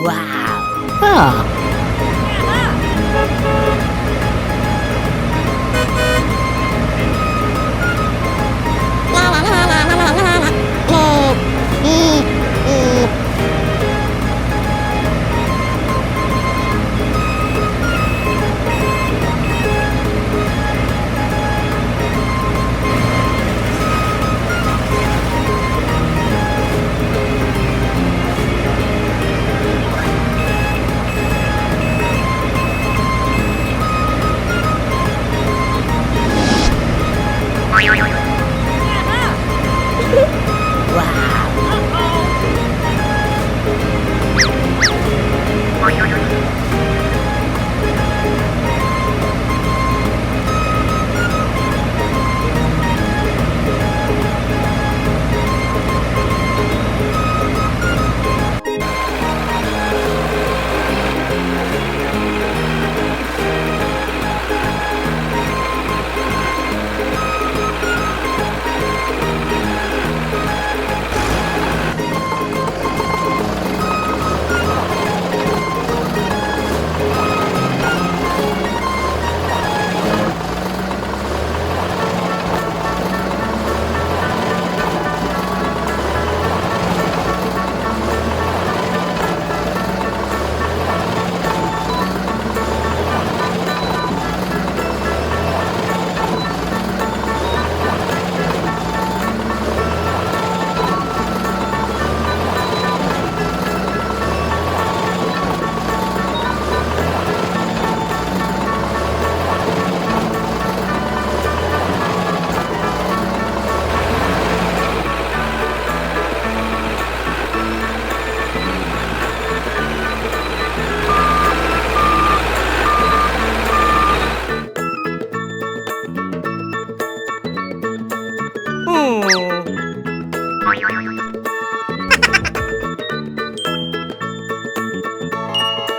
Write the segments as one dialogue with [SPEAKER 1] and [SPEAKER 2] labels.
[SPEAKER 1] Wow. Oh.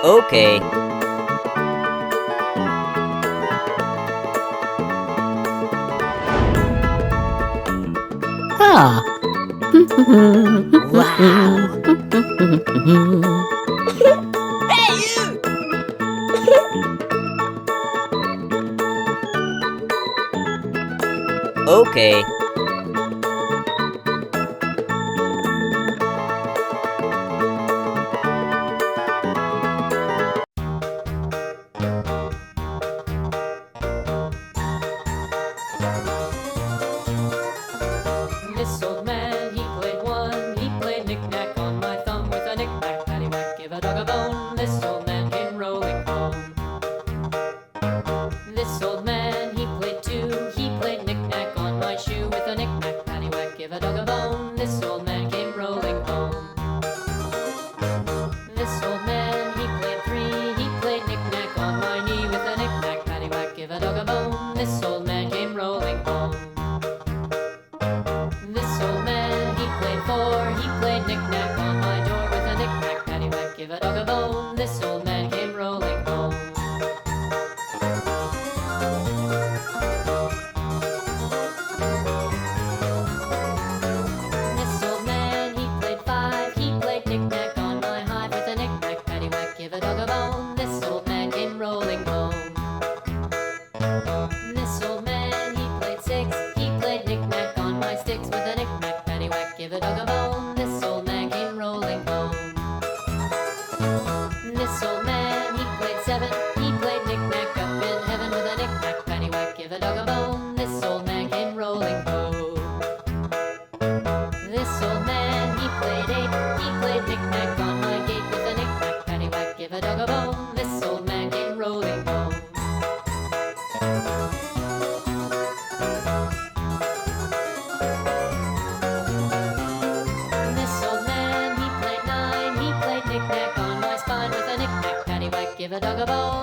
[SPEAKER 2] Okay.
[SPEAKER 1] Ah. Wow.
[SPEAKER 2] Hey, you! Okay.
[SPEAKER 3] This old man, he played one. He played knick-knack on my thumb with a knick-knack, paddywhack, give a dog a bone. This old man came rolling home. This old man, he played two. He played knick-knack on my shoe with a knick-knack, paddywhack, give a dog a bone. This old man came rolling home. This old man, he played three. He played knick-knack on my knee with a knick-knack, paddywhack, give a dog a bone. This old man came rolling home. This old man, he played four. He played knick-knack on my door with a knick-knack, paddywhack, give a dog a bone. This old man came rolling home. This old man, he played five. He played knick-knack on my hive with a knick-knack, paddywhack, give a dog a bone. This old man came rolling home. This old man, he played six. He played knick-knack on my sticks with a knick-knack, paddywhack, give a dog a bone. This old man came rolling home. This old man, he played seven. He played knick-knack up in heaven with a knick-knack, paddywhack, give a dog a bone. This old man came rolling home. This old man, he played eight. He played knick-knack on my gate with a knick-knack, paddywhack, give a dog a bone. This old man came rolling home. This old man, he played nine. He played knick-knack on my spine with a knick-knack, paddywhack, give a dog a bone.